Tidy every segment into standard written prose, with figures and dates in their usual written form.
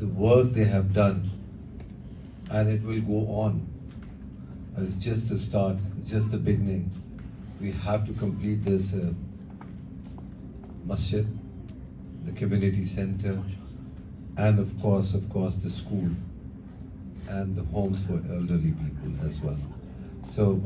the work they have done and it will go on. It's just a start, it's just the beginning. We have to complete this masjid, the community center, and of course the school and the homes for elderly people as well. So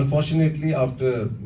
Unfortunately after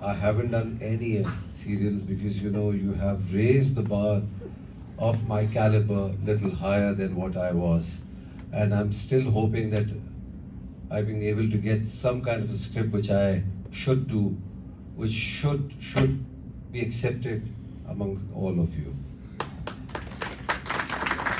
I haven't done any serials because you know you have raised the bar of my caliber little higher than what I was, and I'm still hoping that I've been able to get some kind of a script which I should do, which should be accepted among all of you.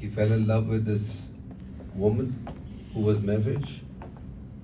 He fell in love with this woman who was married,